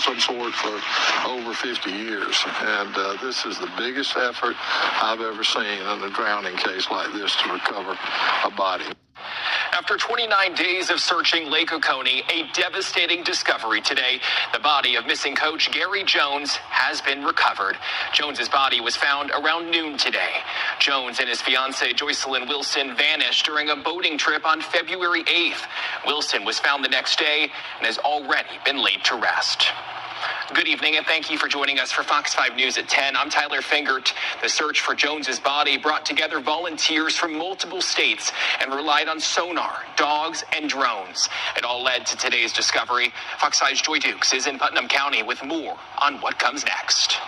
some sort for over 50 years. And this is the biggest effort I've ever seen in a drowning case like this to recover a body. After 29 days of searching Lake Oconee, a devastating discovery today. The body of missing coach Gary Jones has been recovered. Jones's body was found around noon today. Jones and his fiancée Joycelyn Wilson vanished during a boating trip on February 8th. Wilson was found the next day and has already been laid to rest. Good evening, and thank you for joining us for Fox 5 News at 10. I'm Tyler Fingert. The search for Jones's body brought together volunteers from multiple states and relied on sonar, dogs, and drones. It all led to today's discovery. Fox 5's Joy Dukes is in Putnam County with more on what comes next.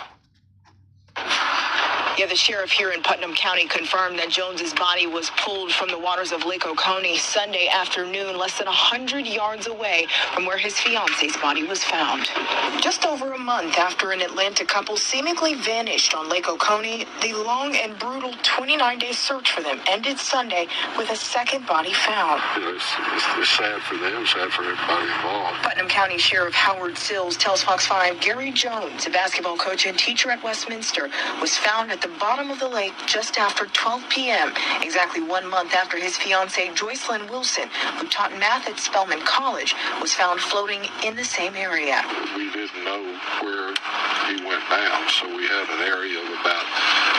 Yeah, the sheriff here in Putnam County confirmed that Jones's body was pulled from the waters of Lake Oconee Sunday afternoon, less than 100 yards away from where his fiance's body was found. Just over a month after an Atlanta couple seemingly vanished on Lake Oconee, the long and brutal 29-day search for them ended Sunday with a second body found. It's sad for them, sad for everybody involved. Putnam County Sheriff Howard Sills tells Fox 5 Gary Jones, a basketball coach and teacher at Westminster, was found at the bottom of the lake just after 12 p.m., exactly 1 month after his fiancée Joycelyn Wilson, who taught math at Spelman College, was found floating in the same area. We didn't know where he went down, so we had an area of about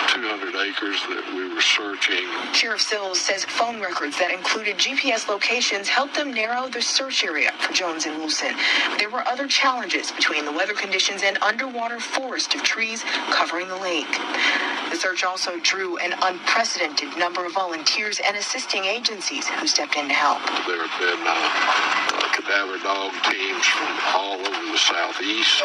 200 acres that we were searching. Sheriff Sills says phone records that included GPS locations helped them narrow the search area for Jones and Wilson. There were other challenges between the weather conditions and underwater forest of trees covering the lake. The search also drew an unprecedented number of volunteers and assisting agencies who stepped in to help. There have been cadaver dog teams from all over the southeast,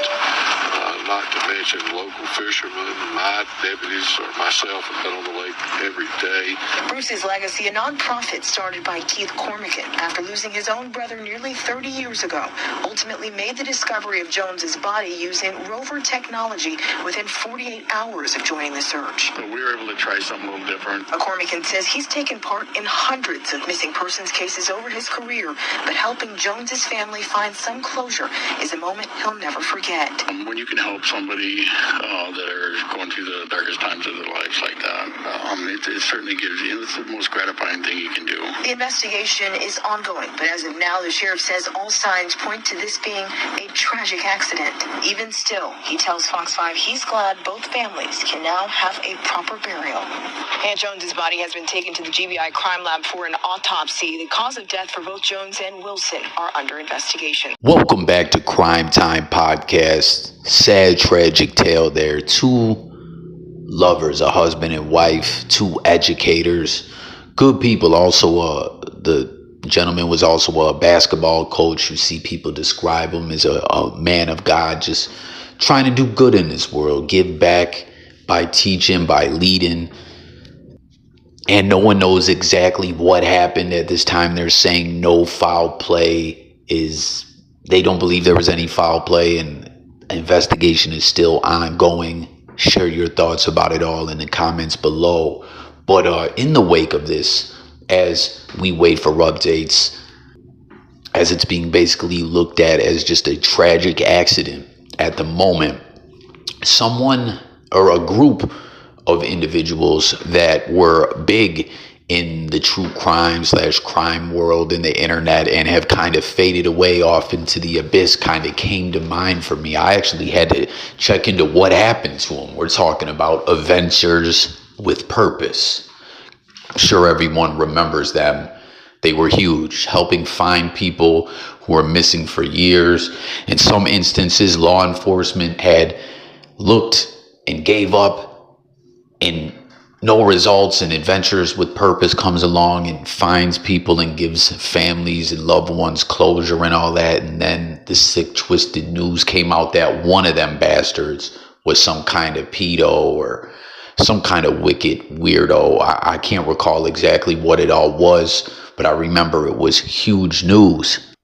not to mention local fishermen. My deputies or myself have been on the lake every day. Bruce's Legacy, a nonprofit started by Keith Cormican after losing his own brother nearly 30 years ago, ultimately made the discovery of Jones's body using rover technology within 48 hours of joining the search. But we were able to try something a little different. Cormican says he's taken part in hundreds of missing persons cases over his career, but helping Jones's family find some closure is a moment he'll never forget. When you can help somebody that are going through the darkest times of their lives like that, it certainly gives you, it's the most gratifying thing you can do. The investigation is ongoing, but as of now, the sheriff says all signs point to this being a tragic accident. Even still, he tells Fox 5 he's glad both families can now have a proper burial. Aunt Jones's body has been taken to the GBI crime lab for an autopsy. The cause of death for both Jones and Wilson are under investigation. Welcome back to Crime Time Podcast. Sad, tragic tale there. Two lovers, a husband and wife, two educators, good people. Also, the gentleman was also a basketball coach. You see people describe him as a man of God, just trying to do good in this world, give back by teaching, by leading. And no one knows exactly what happened at this time. They're saying no foul play they don't believe there was any foul play, and investigation is still ongoing. Share your thoughts about it all in the comments below. But in the wake of this, as we wait for updates, as it's being basically looked at as just a tragic accident at the moment, someone or a group of individuals that were big in the true crime world in the internet and have kind of faded away off into the abyss kind of came to mind for me. I actually had to check into what happened to them. We're talking about Adventures with Purpose. I'm sure everyone remembers them. They were huge, helping find people who were missing for years. In some instances, law enforcement had looked and gave up, and no results, and Adventures with Purpose comes along and finds people and gives families and loved ones closure and all that. And then the sick, twisted news came out that one of them bastards was some kind of pedo or some kind of wicked weirdo. I can't recall exactly what it all was, but I remember it was huge news.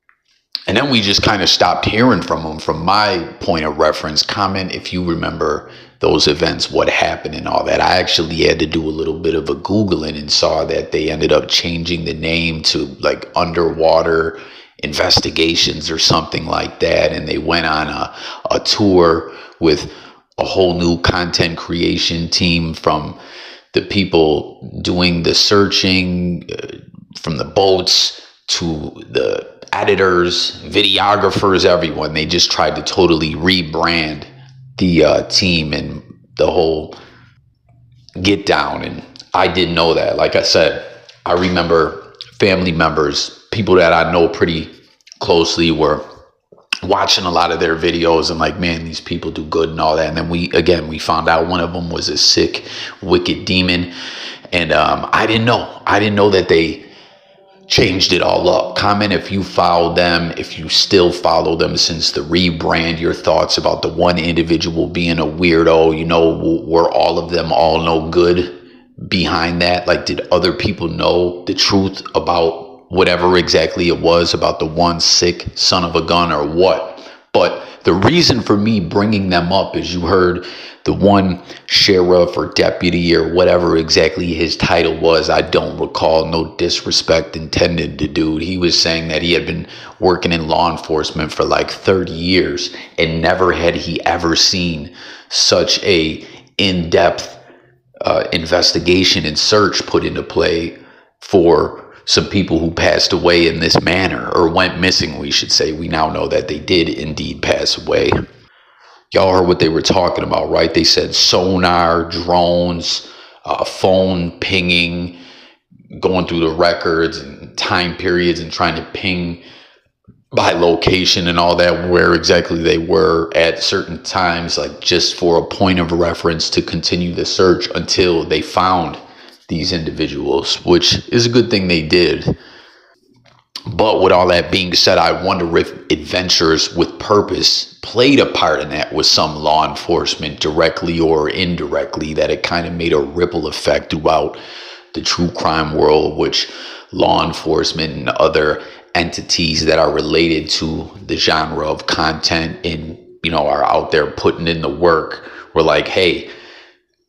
And then we just kind of stopped hearing from them. From my point of reference, comment if you remember those events, what happened and all that. I actually had to do a little bit of a Googling and saw that they ended up changing the name to like Underwater Investigations or something like that. And they went on a tour with a whole new content creation team, from the people doing the searching, from the boats to the editors, videographers, everyone. They just tried to totally rebrand the team and the whole get down. And I didn't know that. Like I said, I remember family members, people that I know pretty closely, were watching a lot of their videos and like, man, these people do good and all that. And then we found out one of them was a sick, wicked demon. And I didn't know that they changed it all up. Comment if you followed them, if you still follow them since the rebrand, your thoughts about the one individual being a weirdo. You know, were all of them all no good behind that? Like, did other people know the truth about whatever exactly it was about the one sick son of a gun, or what? But the reason for me bringing them up is, you heard the one sheriff or deputy or whatever exactly his title was. I don't recall, no disrespect intended to dude. He was saying that he had been working in law enforcement for like 30 years and never had he ever seen such a in-depth investigation and search put into play for some people who passed away in this manner, or went missing, we should say. We now know that they did indeed pass away. Y'all heard what they were talking about, right? They said sonar, drones, phone pinging, going through the records and time periods and trying to ping by location and all that, where exactly they were at certain times, like just for a point of reference to continue the search until they found these individuals, which is a good thing they did. But with all that being said, I wonder if adventures with purpose played a part in that with some law enforcement, directly or indirectly, that it kind of made a ripple effect throughout the true crime world, which law enforcement and other entities that are related to the genre of content and, you know, are out there putting in the work, were like, hey,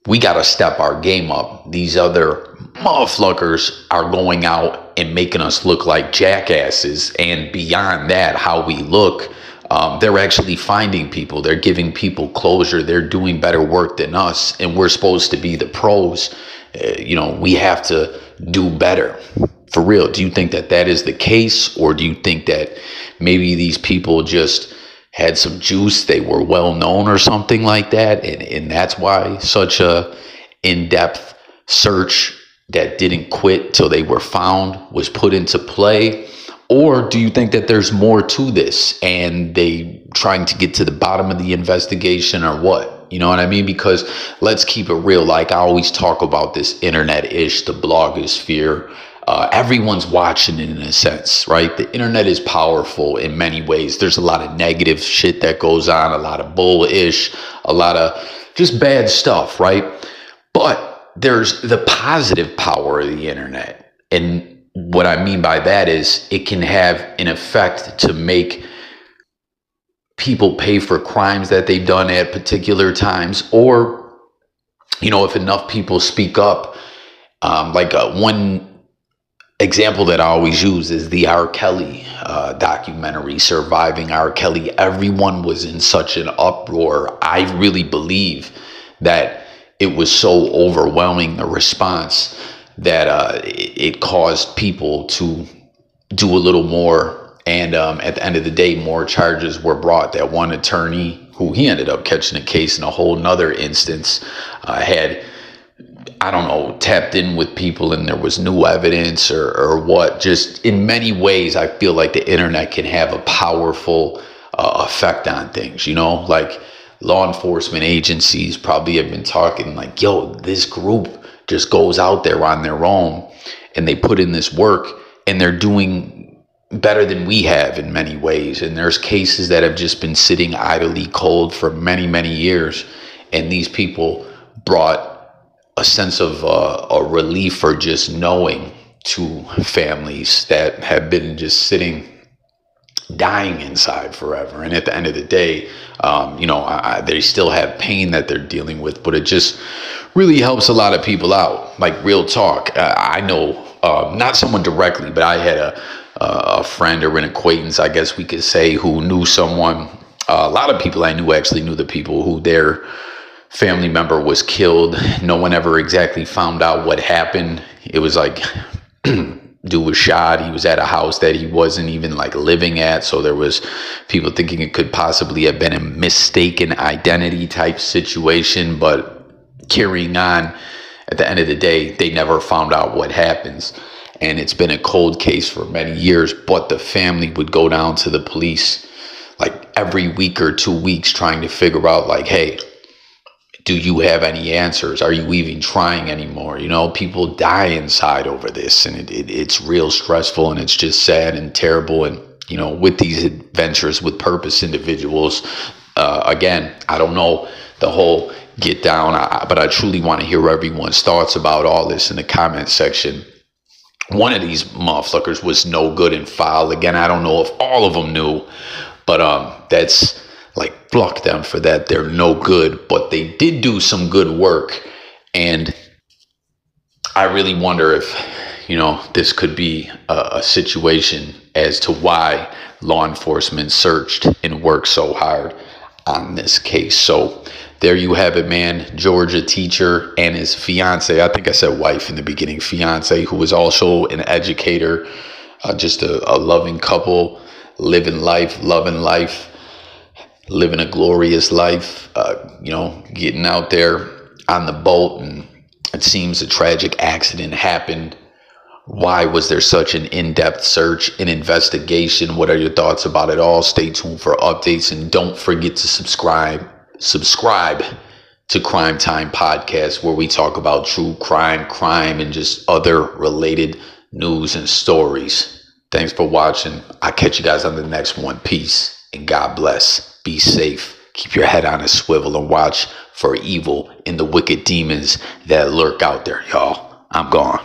we got to step our game up. These other motherfuckers are going out and making us look like jackasses. And beyond that, how we look, they're actually finding people. They're giving people closure. They're doing better work than us. And we're supposed to be the pros. You know, we have to do better. For real. Do you think that that is the case? Or do you think that maybe these people just had some juice, they were well known or something like that, and that's why such a in-depth search that didn't quit till they were found was put into play? Or do you think that there's more to this and they trying to get to the bottom of the investigation, or what? You know what I mean? Because let's keep it real. Like I always talk about this internet-ish, the blogosphere. Everyone's watching it in a sense, right? The internet is powerful in many ways. There's a lot of negative shit that goes on, a lot of bullish, a lot of just bad stuff, right? But there's the positive power of the internet. And what I mean by that is it can have an effect to make people pay for crimes that they've done at particular times. Or, you know, if enough people speak up, one example that I always use is the R. Kelly documentary, Surviving R. Kelly. Everyone was in such an uproar. I really believe that it was so overwhelming, the response, that it caused people to do a little more. And at the end of the day, more charges were brought. That one attorney, who he ended up catching a case in a whole nother instance, had, I don't know, tapped in with people and there was new evidence or what. Just in many ways, I feel like the internet can have a powerful effect on things, you know, like law enforcement agencies probably have been talking like, yo, this group just goes out there on their own and they put in this work and they're doing better than we have in many ways. And there's cases that have just been sitting idly cold for many, many years. And these people brought a sense of a relief for just knowing to families that have been just sitting dying inside forever. And at the end of the day, they still have pain that they're dealing with, but it just really helps a lot of people out. Like, real talk. I know, not someone directly, but I had a friend or an acquaintance, I guess we could say, who knew someone. A lot of people I knew actually knew the people who their family member was killed. No one ever exactly found out what happened. It was like, dude was shot. He was at a house that he wasn't even like living at. So there was people thinking it could possibly have been a mistaken identity type situation. But carrying on, at the end of the day, they never found out what happens. And it's been a cold case for many years. But the family would go down to the police like every week or 2 weeks trying to figure out, like, hey, do you have any answers? Are you even trying anymore? People die inside over this, and it's real stressful, and it's just sad and terrible. And, with these adventures with purpose individuals, again, I don't know the whole get down, but I truly want to hear everyone's thoughts about all this in the comment section. One of these motherfuckers was no good and foul. Again, I don't know if all of them knew, but that's like, fuck them for that. They're no good, but they did do some good work. And I really wonder if, this could be a situation as to why law enforcement searched and worked so hard on this case. So there you have it, man. Georgia teacher and his fiance, I think I said wife in the beginning, fiance, who was also an educator, just a loving couple, living life, loving life, living a glorious life, getting out there on the boat, and it seems a tragic accident happened. Why was there such an in-depth search and investigation? What are your thoughts about it all? Stay tuned for updates, and don't forget to subscribe to Crime Time Podcast, where we talk about true crime, and just other related news and stories. Thanks for watching. I'll catch you guys on the next one. Peace and God bless. Be safe. Keep your head on a swivel and watch for evil and the wicked demons that lurk out there, y'all. I'm gone.